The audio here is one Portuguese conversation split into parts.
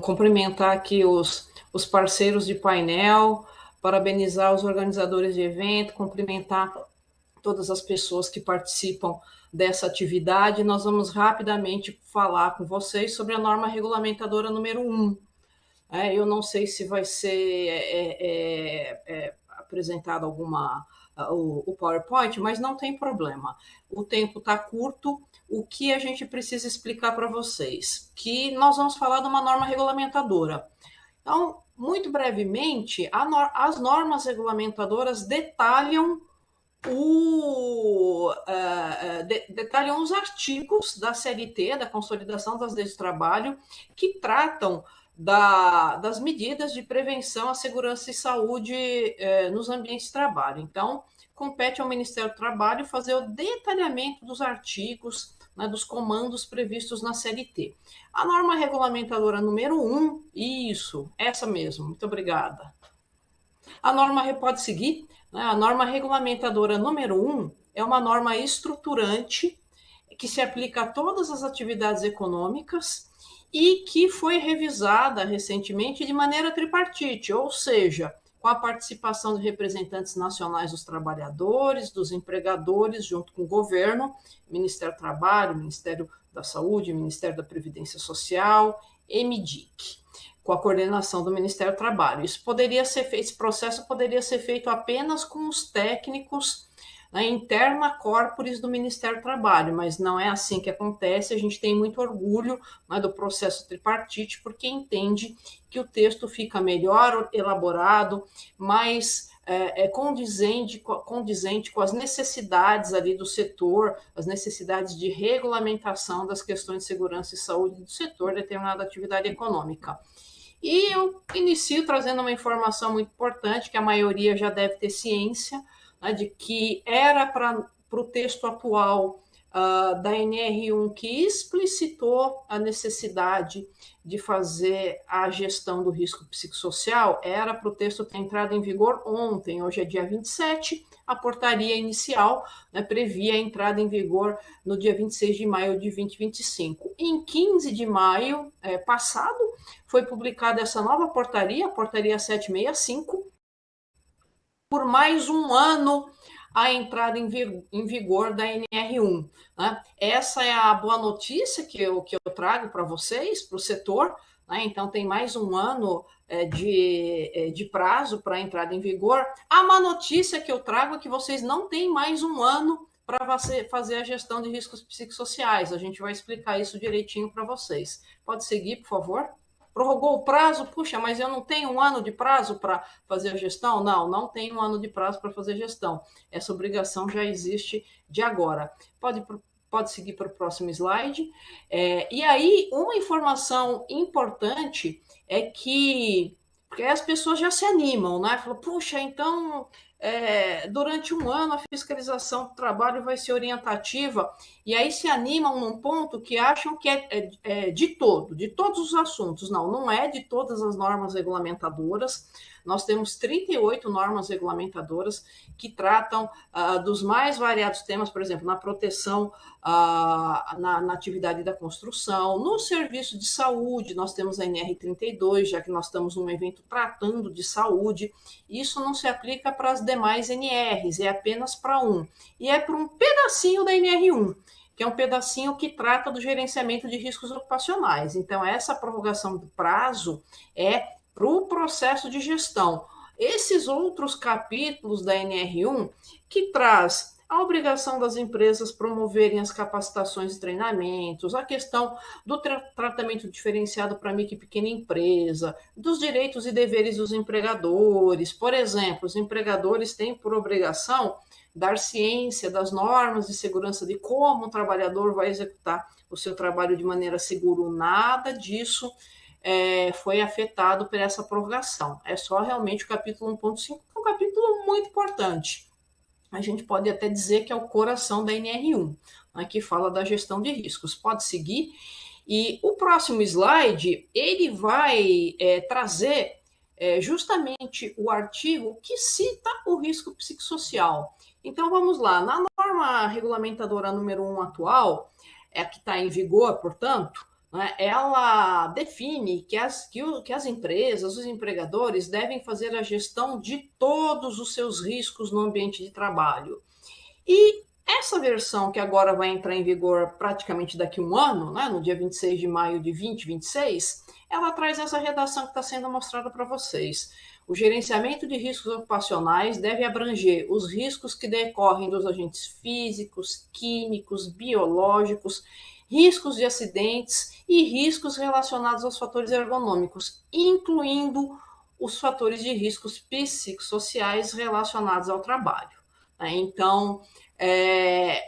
cumprimentar aqui os parceiros de painel, parabenizar os organizadores de evento, cumprimentar todas as pessoas que participam dessa atividade. Nós vamos rapidamente falar com vocês sobre a norma regulamentadora número 1. Eu não sei se vai ser apresentado o PowerPoint, mas não tem problema. O tempo está curto. O que a gente precisa explicar para vocês? Que nós vamos falar de uma norma regulamentadora. Então, muito brevemente, as normas regulamentadoras detalham os artigos da CLT, da Consolidação das Leis de Trabalho, que tratam das medidas de prevenção à segurança e saúde nos ambientes de trabalho. Então, compete ao Ministério do Trabalho fazer o detalhamento dos artigos, né, dos comandos previstos na CLT. A norma regulamentadora número 1, isso, essa mesmo, muito obrigada. A norma pode seguir, né? A norma regulamentadora número 1 é uma norma estruturante que se aplica a todas as atividades econômicas e que foi revisada recentemente de maneira tripartite, ou seja, com a participação de representantes nacionais dos trabalhadores, dos empregadores, junto com o governo, Ministério do Trabalho, Ministério da Saúde, Ministério da Previdência Social, MDIC, com a coordenação do Ministério do Trabalho. Esse processo poderia ser feito apenas com os técnicos, né, interna corporis do Ministério do Trabalho, mas não é assim que acontece. A gente tem muito orgulho, né, do processo tripartite, porque entende que o texto fica melhor elaborado, mais condizente com as necessidades ali do setor, as necessidades de regulamentação das questões de segurança e saúde do setor de determinada atividade econômica. E eu inicio trazendo uma informação muito importante, que a maioria já deve ter ciência, né, de que era para o texto atual da NR1, que explicitou a necessidade de fazer a gestão do risco psicossocial, era para o texto ter entrado em vigor ontem, hoje é dia 27, a portaria inicial, né, previa a entrada em vigor no dia 26 de maio de 2025. Em 15 de maio passado, foi publicada essa nova portaria, a portaria 765, por mais um ano a entrada em vigor da NR1. Né? Essa é a boa notícia que eu trago para vocês, para o setor. Né? Então, tem mais um ano de prazo para a entrada em vigor. A má notícia que eu trago é que vocês não têm mais um ano para fazer a gestão de riscos psicossociais. A gente vai explicar isso direitinho para vocês. Pode seguir, por favor? Prorrogou o prazo? Puxa, mas eu não tenho um ano de prazo para fazer a gestão? Não, não tem um ano de prazo para fazer gestão. Essa obrigação já existe de agora. Pode seguir para o próximo slide. E aí, uma informação importante é que porque as pessoas já se animam, né? Falam, puxa, então durante um ano a fiscalização do trabalho vai ser orientativa, e aí se animam num ponto que acham que é de todos os assuntos. Não, não é de todas as normas regulamentadoras. Nós temos 38 normas regulamentadoras que tratam dos mais variados temas, por exemplo, na proteção na atividade da construção, no serviço de saúde. Nós temos a NR32, já que nós estamos num evento tratando de saúde. Isso não se aplica para as demais NRs, é apenas para um. E é para um pedacinho da NR1, que é um pedacinho que trata do gerenciamento de riscos ocupacionais. Então, essa prorrogação do prazo é para o processo de gestão. Esses outros capítulos da NR1, que traz a obrigação das empresas promoverem as capacitações e treinamentos, a questão do tratamento diferenciado para micro e pequena empresa, dos direitos e deveres dos empregadores. Por exemplo, os empregadores têm por obrigação dar ciência das normas de segurança de como o trabalhador vai executar o seu trabalho de maneira segura. Nada disso foi afetado por essa prorrogação. É só realmente o capítulo 1.5, que é um capítulo muito importante. A gente pode até dizer que é o coração da NR1, né, que fala da gestão de riscos. Pode seguir. E o próximo slide, ele vai trazer justamente o artigo que cita o risco psicossocial. Então, vamos lá. Na norma regulamentadora número 1 atual, que está em vigor, portanto, né, ela define que as empresas, os empregadores, devem fazer a gestão de todos os seus riscos no ambiente de trabalho. E essa versão, que agora vai entrar em vigor praticamente daqui a um ano, né, no dia 26 de maio de 2026, ela traz essa redação que está sendo mostrada para vocês. O gerenciamento de riscos ocupacionais deve abranger os riscos que decorrem dos agentes físicos, químicos, biológicos, riscos de acidentes e riscos relacionados aos fatores ergonômicos, incluindo os fatores de riscos psicossociais relacionados ao trabalho. Então,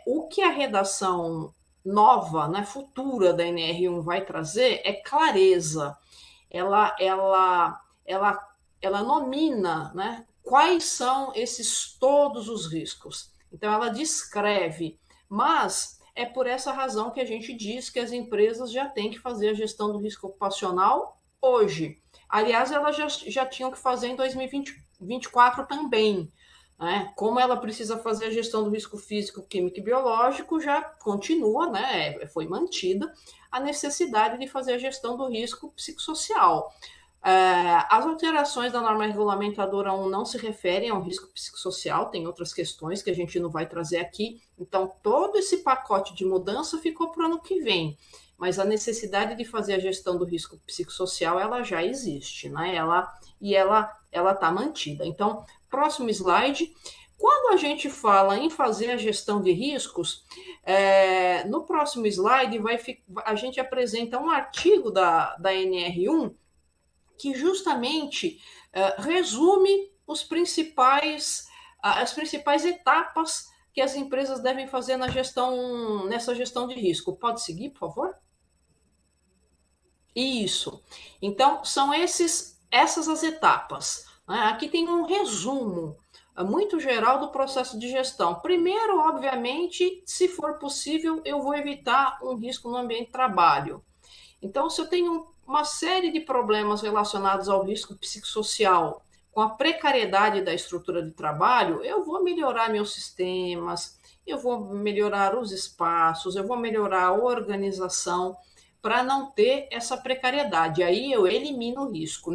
o que a redação nova, né, futura da NR1 vai trazer é clareza. Ela nomina, né, quais são todos os riscos. Então, ela descreve, mas é por essa razão que a gente diz que as empresas já têm que fazer a gestão do risco ocupacional hoje. Aliás, elas já tinham que fazer em 2024 também. Né? Como ela precisa fazer a gestão do risco físico, químico e biológico, já continua, né? Foi mantida a necessidade de fazer a gestão do risco psicossocial. As alterações da norma regulamentadora 1 não se referem ao risco psicossocial, tem outras questões que a gente não vai trazer aqui. Então, todo esse pacote de mudança ficou para o ano que vem. Mas a necessidade de fazer a gestão do risco psicossocial, ela já existe, né? Ela está mantida. Então, próximo slide. Quando a gente fala em fazer a gestão de riscos, no próximo slide a gente apresenta um artigo da NR1 que justamente resume as principais etapas que as empresas devem fazer nessa gestão de risco. Pode seguir, por favor? Isso. Então, são essas as etapas. Né? Aqui tem um resumo muito geral do processo de gestão. Primeiro, obviamente, se for possível, eu vou evitar um risco no ambiente de trabalho. Então, se eu tenho uma série de problemas relacionados ao risco psicossocial, com a precariedade da estrutura de trabalho, eu vou melhorar meus sistemas, eu vou melhorar os espaços, eu vou melhorar a organização para não ter essa precariedade. Aí eu elimino o risco.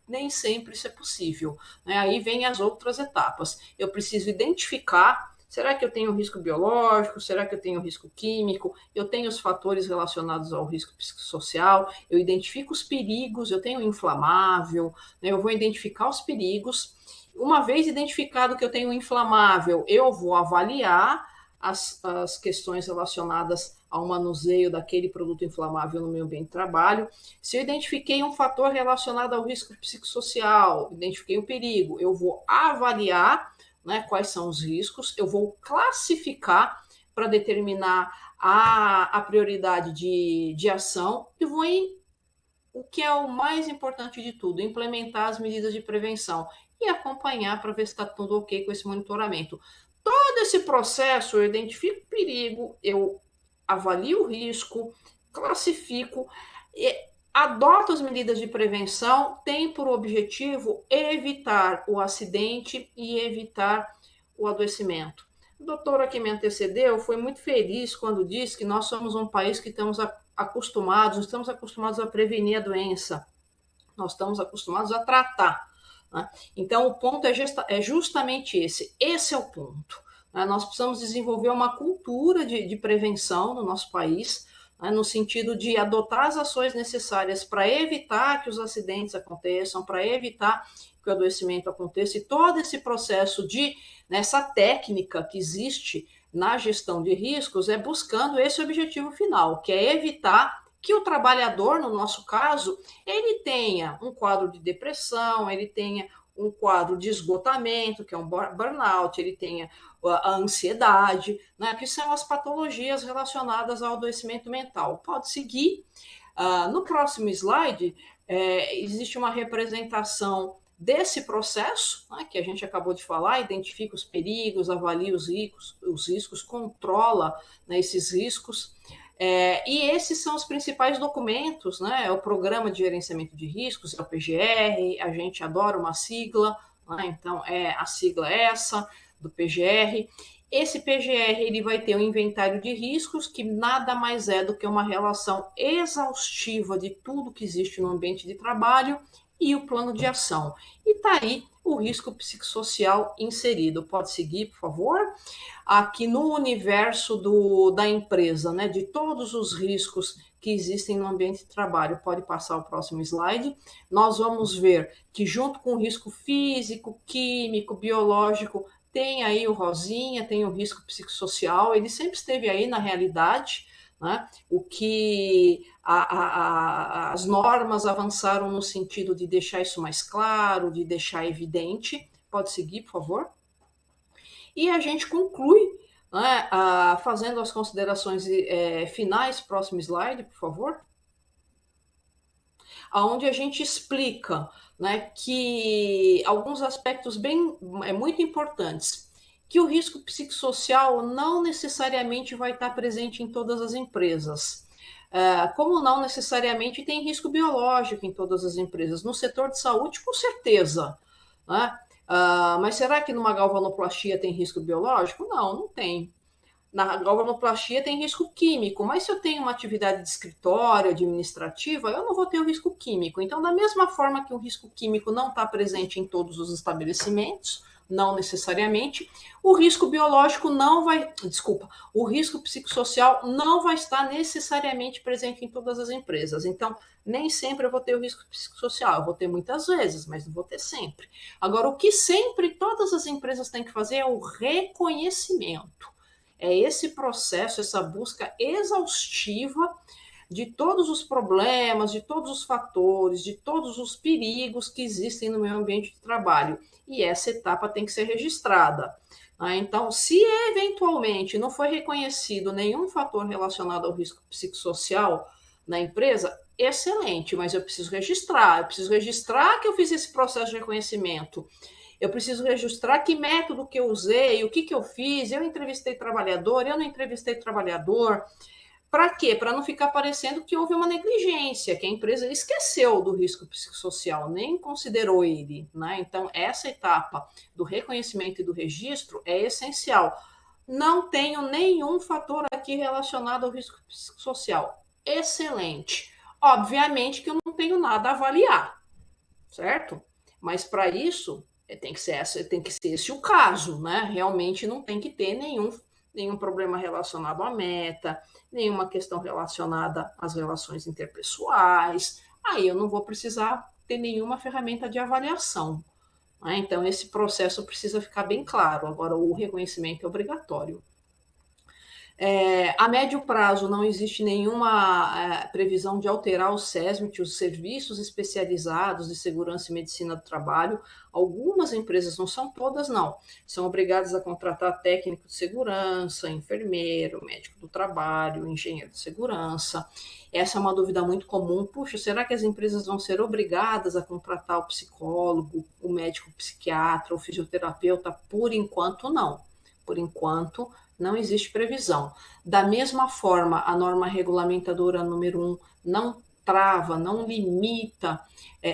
Nem sempre isso é possível. Né? Aí vem as outras etapas. Eu preciso identificar: será que eu tenho risco biológico? Será que eu tenho risco químico? Eu tenho os fatores relacionados ao risco psicossocial? Eu identifico os perigos, eu tenho inflamável, né? Eu vou identificar os perigos. Uma vez identificado que eu tenho inflamável, eu vou avaliar as questões relacionadas ao manuseio daquele produto inflamável no meu ambiente de trabalho. Se eu identifiquei um fator relacionado ao risco psicossocial, identifiquei um perigo, eu vou avaliar, né, quais são os riscos, eu vou classificar para determinar a prioridade de ação e vou, o que é o mais importante de tudo, implementar as medidas de prevenção e acompanhar para ver se está tudo ok com esse monitoramento. Todo esse processo, eu identifico o perigo, eu avalio o risco, classifico, adoto as medidas de prevenção, tem por objetivo evitar o acidente e evitar o adoecimento. A doutora que me antecedeu foi muito feliz quando disse que nós somos um país que estamos acostumados a prevenir a doença, nós estamos acostumados a tratar. Né? Então, o ponto é justamente esse. Esse é o ponto. Né? Nós precisamos desenvolver uma cultura de prevenção no nosso país, né? No sentido de adotar as ações necessárias para evitar que os acidentes aconteçam, para evitar que o adoecimento aconteça. E todo esse processo nessa técnica que existe na gestão de riscos é buscando esse objetivo final, que é evitar que o trabalhador, no nosso caso, ele tenha um quadro de depressão, ele tenha um quadro de esgotamento, que é um burnout, ele tenha a ansiedade, né, que são as patologias relacionadas ao adoecimento mental. Pode seguir. No próximo slide, existe uma representação desse processo, né, que a gente acabou de falar, identifica os perigos, avalia os riscos, controla, né, esses riscos. E esses são os principais documentos, né? É o Programa de Gerenciamento de Riscos, é o PGR, a gente adora uma sigla, né? Então a sigla é essa, do PGR, Esse PGR ele vai ter um inventário de riscos, que nada mais é do que uma relação exaustiva de tudo que existe no ambiente de trabalho e o plano de ação. E está aí o risco psicossocial inserido. Pode seguir, por favor? Aqui no universo da empresa, né, de todos os riscos que existem no ambiente de trabalho. Pode passar o próximo slide. Nós vamos ver que junto com o risco físico, químico, biológico, tem aí o rosinha, tem o risco psicossocial, ele sempre esteve aí na realidade, né? O que as normas avançaram no sentido de deixar isso mais claro, de deixar evidente. Pode seguir, por favor? E a gente conclui, né, fazendo as considerações finais, próximo slide, por favor, onde a gente explica, né, que alguns aspectos muito importantes, que o risco psicossocial não necessariamente vai estar presente em todas as empresas. Como não necessariamente tem risco biológico em todas as empresas. No setor de saúde, com certeza, né? Mas será que numa galvanoplastia tem risco biológico? Não, não tem. Na galvanoplastia tem risco químico, mas se eu tenho uma atividade de escritório, administrativa, eu não vou ter o risco químico. Então, da mesma forma que o risco químico não está presente em todos os estabelecimentos, não necessariamente, o risco biológico não vai, o risco psicossocial não vai estar necessariamente presente em todas as empresas. Então, nem sempre eu vou ter o risco psicossocial, eu vou ter muitas vezes, mas não vou ter sempre. Agora, o que sempre todas as empresas têm que fazer é o reconhecimento. É esse processo, essa busca exaustiva de todos os problemas, de todos os fatores, de todos os perigos que existem no meio ambiente de trabalho. E essa etapa tem que ser registrada. Então, se eventualmente não foi reconhecido nenhum fator relacionado ao risco psicossocial na empresa, excelente, mas eu preciso registrar. Eu preciso registrar que eu fiz esse processo de reconhecimento. Eu preciso registrar que método que eu usei, o que eu fiz, eu entrevistei trabalhador, eu não entrevistei trabalhador. Para quê? Para não ficar parecendo que houve uma negligência, que a empresa esqueceu do risco psicossocial, nem considerou ele, né? Então, essa etapa do reconhecimento e do registro é essencial. Não tenho nenhum fator aqui relacionado ao risco psicossocial. Excelente. Obviamente que eu não tenho nada a avaliar, certo? Mas para isso tem que ser esse o caso, né? Realmente não tem que ter nenhum problema relacionado à meta, nenhuma questão relacionada às relações interpessoais. Aí eu não vou precisar ter nenhuma ferramenta de avaliação, né? Então esse processo precisa ficar bem claro. Agora o reconhecimento é obrigatório. A médio prazo não existe nenhuma previsão de alterar o SESMIT, os serviços especializados de segurança e medicina do trabalho. Algumas empresas, não são todas não, são obrigadas a contratar técnico de segurança, enfermeiro, médico do trabalho, engenheiro de segurança. Essa é uma dúvida muito comum. Puxa, será que as empresas vão ser obrigadas a contratar o psicólogo, o médico psiquiatra, o fisioterapeuta? Por enquanto, não. Por enquanto, não existe previsão. Da mesma forma, a norma regulamentadora número 1 não trava, não limita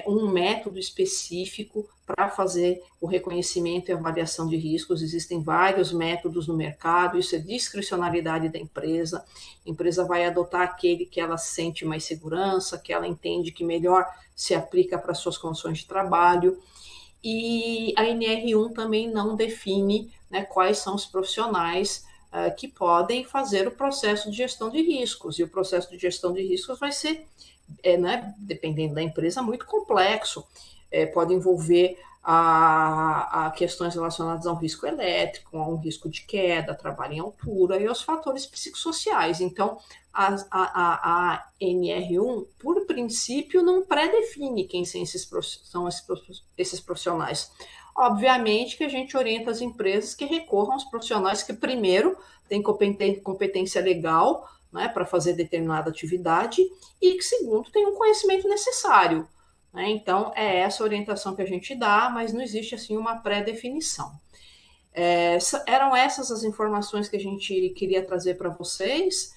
um método específico para fazer o reconhecimento e avaliação de riscos. Existem vários métodos no mercado, isso é discricionalidade da empresa. A empresa vai adotar aquele que ela sente mais segurança, que ela entende que melhor se aplica para suas condições de trabalho. E a NR1 também não define, né, quais são os profissionais que podem fazer o processo de gestão de riscos. E o processo de gestão de riscos vai ser, né, dependendo da empresa, muito complexo. Pode envolver a questões relacionadas ao risco elétrico, a um risco de queda, trabalho em altura e aos fatores psicossociais. Então, a NR1, por princípio, não pré-define quem são esses profissionais. Obviamente que a gente orienta as empresas que recorram aos profissionais que, primeiro, têm competência legal, né, para fazer determinada atividade e que, segundo, têm um conhecimento necessário. Né? Então, é essa orientação que a gente dá, mas não existe assim uma pré-definição. Eram essas as informações que a gente queria trazer para vocês.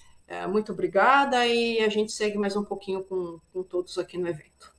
Muito obrigada e a gente segue mais um pouquinho com todos aqui no evento.